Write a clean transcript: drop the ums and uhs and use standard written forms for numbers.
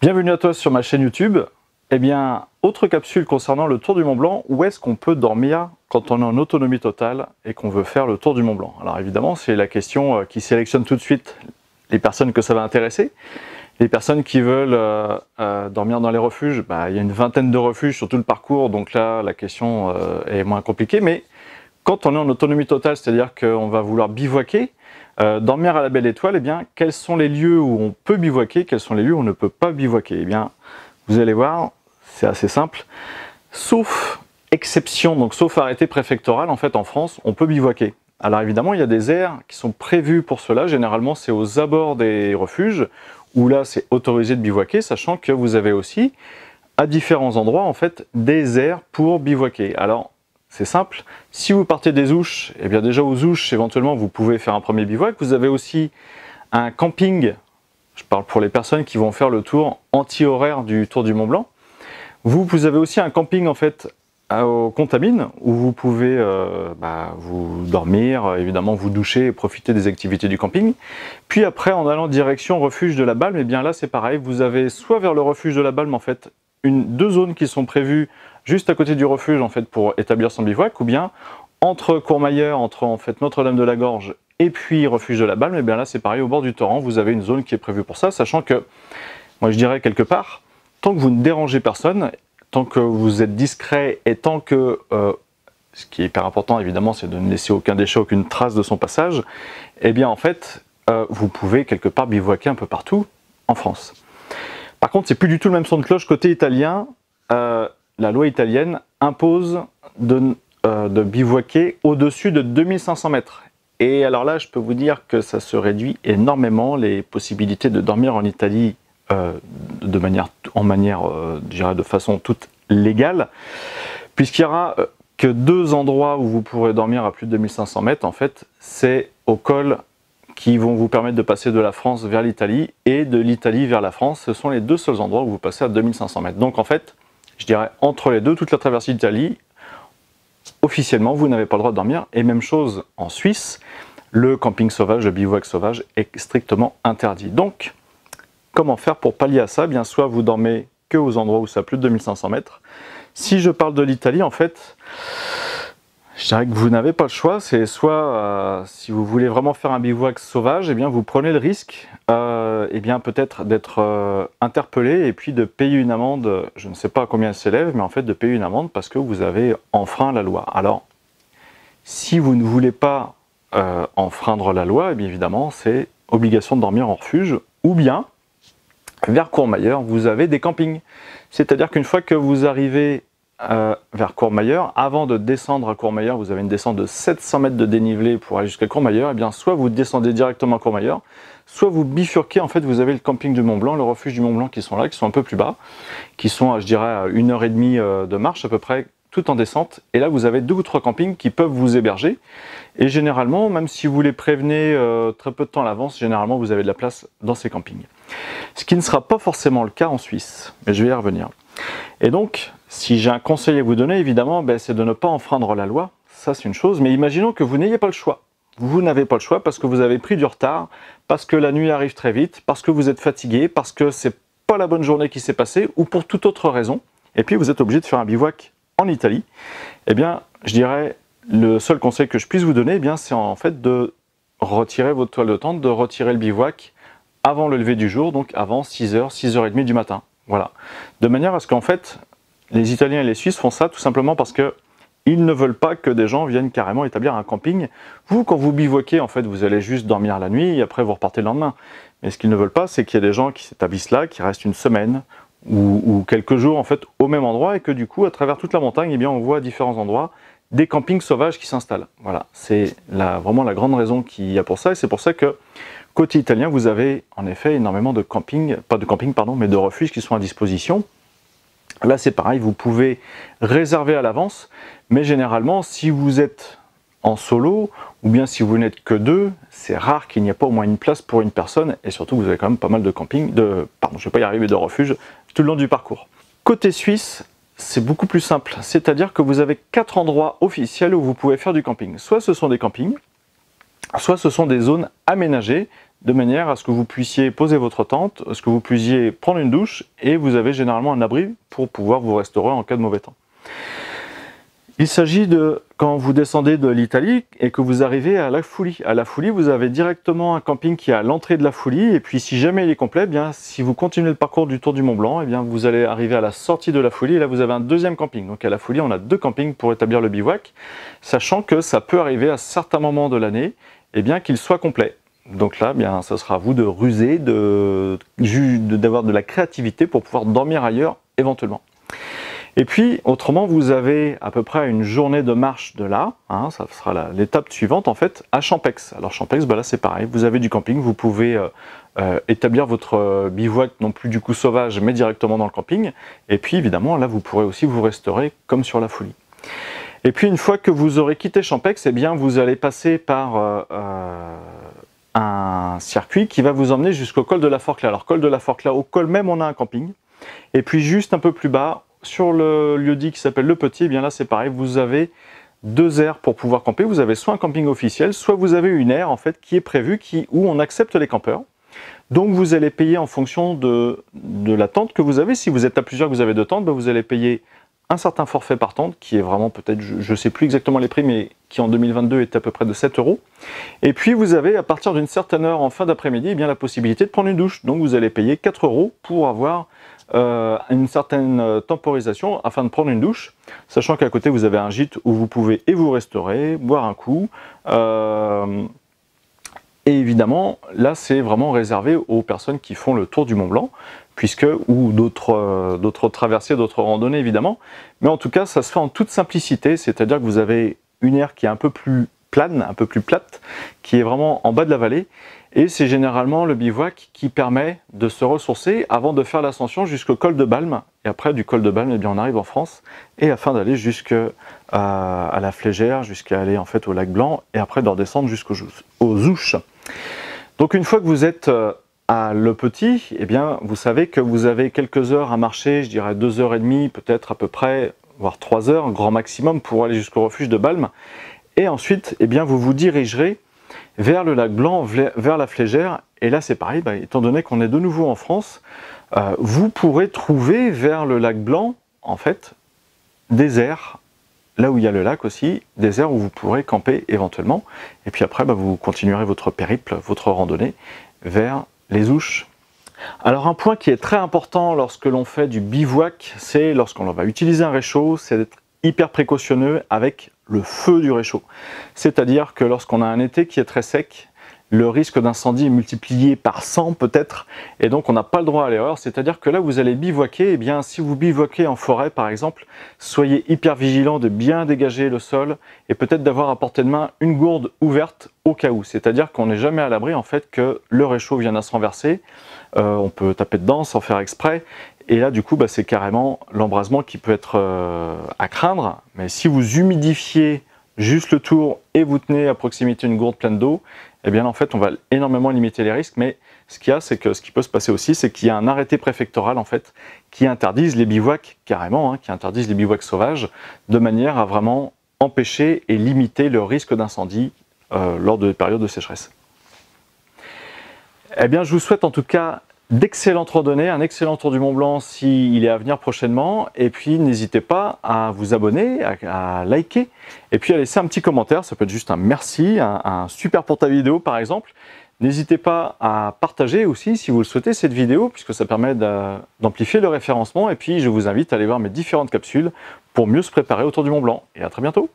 Bienvenue à toi sur ma chaîne YouTube. Eh bien, autre capsule concernant le Tour du Mont Blanc. Où est-ce qu'on peut dormir quand on est en autonomie totale et qu'on veut faire le Tour du Mont Blanc? Alors évidemment, c'est la question qui sélectionne tout de suite les personnes que ça va intéresser. Les personnes qui veulent dormir dans les refuges, il y a une vingtaine de refuges sur tout le parcours, donc là, la question est moins compliquée. Mais quand on est en autonomie totale, c'est-à-dire qu'on va vouloir bivouaquer, dormir à la Belle Étoile, eh bien, quels sont les lieux où on peut bivouaquer, quels sont les lieux où on ne peut pas bivouaquer? Eh bien, vous allez voir, c'est assez simple. Sauf exception, donc sauf arrêté préfectoral, en fait, en France, on peut bivouaquer. Alors évidemment, il y a des aires qui sont prévues pour cela. Généralement, c'est aux abords des refuges, où là, c'est autorisé de bivouaquer, sachant que vous avez aussi, à différents endroits, en fait, des aires pour bivouaquer. Alors, c'est simple, si vous partez des Ouches, eh bien déjà aux Ouches, éventuellement, vous pouvez faire un premier bivouac. Vous avez aussi un camping, je parle pour les personnes qui vont faire le tour anti-horaire du Tour du Mont Blanc. Vous avez aussi un camping, en fait, aux Contamines, où vous pouvez vous dormir, évidemment vous doucher et profiter des activités du camping. Puis après, en allant direction refuge de la Balme, eh bien là c'est pareil, vous avez soit vers le refuge de la Balme, en fait, deux zones qui sont prévues juste à côté du refuge, en fait, pour établir son bivouac, ou bien entre Courmayeur, entre en fait Notre-Dame de la Gorge et puis refuge de la Balme, et bien là c'est pareil, au bord du torrent, vous avez une zone qui est prévue pour ça, sachant que, moi je dirais quelque part, tant que vous ne dérangez personne, tant que vous êtes discret et tant que, ce qui est hyper important évidemment, c'est de ne laisser aucun déchet, aucune trace de son passage, eh bien en fait, vous pouvez quelque part bivouaquer un peu partout en France. Par contre, c'est plus du tout le même son de cloche côté italien. La loi italienne impose de bivouaquer au-dessus de 2500 mètres. Et alors là, je peux vous dire que ça se réduit énormément les possibilités de dormir en Italie de façon toute légale, puisqu'il y aura que deux endroits où vous pourrez dormir à plus de 2500 mètres. En fait, c'est au col qui vont vous permettre de passer de la France vers l'Italie et de l'Italie vers la France. Ce sont les deux seuls endroits où vous passez à 2500 mètres. Donc en fait, je dirais entre les deux, toute la traversée d'Italie, officiellement, vous n'avez pas le droit de dormir. Et même chose en Suisse, le camping sauvage, le bivouac sauvage est strictement interdit. Donc, comment faire pour pallier à ça? Bien, soit vous dormez que aux endroits où c'est à plus de 2500 mètres. Si je parle de l'Italie, en fait, je dirais que vous n'avez pas le choix. C'est soit, si vous voulez vraiment faire un bivouac sauvage, eh bien, vous prenez le risque peut-être d'être interpellé et puis de payer une amende. Je ne sais pas à combien elle s'élève, mais en fait de payer une amende parce que vous avez enfreint la loi. Alors, si vous ne voulez pas enfreindre la loi, eh bien évidemment, c'est obligation de dormir en refuge, ou bien vers Courmayeur, vous avez des campings. C'est-à-dire qu'une fois que vous arrivez vers Courmayeur, avant de descendre à Courmayeur, vous avez une descente de 700 mètres de dénivelé pour aller jusqu'à Courmayeur, et bien soit vous descendez directement à Courmayeur, soit vous bifurquez, en fait vous avez le camping du Mont Blanc, le refuge du Mont Blanc qui sont là, qui sont un peu plus bas, qui sont, je dirais, à 1h30 de marche à peu près, tout en descente, et là vous avez 2 ou 3 campings qui peuvent vous héberger, et généralement, même si vous les prévenez très peu de temps à l'avance, généralement vous avez de la place dans ces campings. Ce qui ne sera pas forcément le cas en Suisse, mais je vais y revenir. Et donc, si j'ai un conseil à vous donner, évidemment, c'est de ne pas enfreindre la loi, ça c'est une chose, mais imaginons que vous n'ayez pas le choix. Vous n'avez pas le choix parce que vous avez pris du retard, parce que la nuit arrive très vite, parce que vous êtes fatigué, parce que c'est pas la bonne journée qui s'est passée, ou pour toute autre raison, et puis vous êtes obligé de faire un bivouac en Italie. Eh bien, je dirais, le seul conseil que je puisse vous donner, c'est en fait de retirer votre toile de tente, de retirer le bivouac avant le lever du jour, donc avant 6h, 6h30 du matin. Voilà. De manière à ce qu'en fait, les Italiens et les Suisses font ça tout simplement parce que ils ne veulent pas que des gens viennent carrément établir un camping. Vous, quand vous bivouaquez, en fait, vous allez juste dormir la nuit et après vous repartez le lendemain. Mais ce qu'ils ne veulent pas, c'est qu'il y ait des gens qui s'établissent là, qui restent une semaine ou quelques jours en fait au même endroit et que du coup, à travers toute la montagne, on voit à différents endroits des campings sauvages qui s'installent. Voilà, c'est vraiment la grande raison qu'il y a pour ça, et c'est pour ça que côté italien, vous avez en effet énormément de mais de refuges qui sont à disposition. Là, c'est pareil, vous pouvez réserver à l'avance, mais généralement, si vous êtes en solo, ou bien si vous n'êtes que deux, c'est rare qu'il n'y ait pas au moins une place pour une personne, et surtout, vous avez quand même pas mal de de refuges tout le long du parcours. Côté suisse, c'est beaucoup plus simple, c'est-à-dire que vous avez 4 endroits officiels où vous pouvez faire du camping. Soit ce sont des campings, soit ce sont des zones aménagées, de manière à ce que vous puissiez poser votre tente, à ce que vous puissiez prendre une douche, et vous avez généralement un abri pour pouvoir vous restaurer en cas de mauvais temps. Il s'agit de, quand vous descendez de l'Italie et que vous arrivez à la Foulie. À la Foulie, vous avez directement un camping qui est à l'entrée de la Foulie, et puis si jamais il est complet, eh bien, si vous continuez le parcours du Tour du Mont Blanc, eh bien, vous allez arriver à la sortie de la Foulie, et là vous avez un deuxième camping. Donc à la Foulie, on a 2 campings pour établir le bivouac, sachant que ça peut arriver à certains moments de l'année, eh bien, qu'il soit complet. Donc là, eh bien, ça sera à vous de ruser, d'avoir de la créativité pour pouvoir dormir ailleurs éventuellement. Et puis, autrement, vous avez à peu près une journée de marche de là, hein, ça sera l'étape suivante en fait, à Champex. Alors Champex, bah là c'est pareil, vous avez du camping, vous pouvez établir votre bivouac, non plus du coup sauvage, mais directement dans le camping. Et puis évidemment, là vous pourrez aussi vous restaurer comme sur la Foulie. Et puis une fois que vous aurez quitté Champex, eh bien, vous allez passer par un circuit qui va vous emmener jusqu'au col de la Forclaz. Alors col de la Forclaz, au col même on a un camping, et puis juste un peu plus bas, sur le lieu-dit qui s'appelle Le Petit, eh bien là c'est pareil, vous avez 2 aires pour pouvoir camper. Vous avez soit un camping officiel, soit vous avez une aire en fait qui est prévue, où on accepte les campeurs. Donc vous allez payer en fonction de la tente que vous avez. Si vous êtes à plusieurs, que vous avez 2 tentes, ben vous allez payer un certain forfait par tente, qui est vraiment peut-être, je ne sais plus exactement les prix, mais qui en 2022 est à peu près de 7 €. Et puis vous avez à partir d'une certaine heure en fin d'après-midi, eh bien la possibilité de prendre une douche. Donc vous allez payer 4 € pour avoir une certaine temporisation afin de prendre une douche, sachant qu'à côté vous avez un gîte où vous pouvez et vous restaurer, boire un coup, et évidemment là c'est vraiment réservé aux personnes qui font le Tour du Mont Blanc, ou d'autres traversées, d'autres randonnées évidemment, mais en tout cas ça se fait en toute simplicité, c'est-à-dire que vous avez une aire qui est un peu plus plane, un peu plus plate, qui est vraiment en bas de la vallée, et c'est généralement le bivouac qui permet de se ressourcer avant de faire l'ascension jusqu'au col de Balme, et après du col de Balme, eh bien, on arrive en France, et afin d'aller jusqu'à la Flégère, jusqu'à aller en fait au lac Blanc, et après de redescendre jusqu'aux Ouches. Donc une fois que vous êtes à Le Petit, eh bien, vous savez que vous avez quelques heures à marcher, je dirais 2h30 peut-être à peu près, voire 3 heures, grand maximum, pour aller jusqu'au refuge de Balme. Et ensuite, eh bien, vous vous dirigerez vers le lac Blanc, vers la Flégère. Et là, c'est pareil, étant donné qu'on est de nouveau en France, vous pourrez trouver vers le lac Blanc, en fait, des aires, là où il y a le lac aussi, des aires où vous pourrez camper éventuellement. Et puis après, vous continuerez votre périple, votre randonnée, vers les Ouches. Alors un point qui est très important lorsque l'on fait du bivouac, c'est lorsqu'on va utiliser un réchaud, c'est d'être hyper précautionneux avec le feu du réchaud. C'est-à-dire que lorsqu'on a un été qui est très sec, le risque d'incendie est multiplié par 100 peut-être, et donc on n'a pas le droit à l'erreur. C'est-à-dire que là vous allez bivouaquer, eh bien si vous bivouaquez en forêt par exemple, soyez hyper vigilant de bien dégager le sol et peut-être d'avoir à portée de main une gourde ouverte au cas où. C'est-à-dire qu'on n'est jamais à l'abri en fait que le réchaud vienne à se renverser, on peut taper dedans sans faire exprès, et là du coup c'est carrément l'embrasement qui peut être à craindre. Mais si vous humidifiez juste le tour et vous tenez à proximité une gourde pleine d'eau, eh bien en fait on va énormément limiter les risques. Mais ce qu'il y a, c'est que ce qui peut se passer aussi, c'est qu'il y a un arrêté préfectoral en fait qui interdise les bivouacs carrément, qui interdise les bivouacs sauvages, de manière à vraiment empêcher et limiter le risque d'incendie lors de périodes de sécheresse. Eh bien je vous souhaite en tout cas d'excellentes randonnées, un excellent Tour du Mont Blanc s'il est à venir prochainement, et puis n'hésitez pas à vous abonner, à liker, et puis à laisser un petit commentaire, ça peut être juste un merci, un super pour ta vidéo par exemple. N'hésitez pas à partager aussi si vous le souhaitez cette vidéo, puisque ça permet d'amplifier le référencement, et puis je vous invite à aller voir mes différentes capsules pour mieux se préparer au Tour du Mont Blanc, et à très bientôt.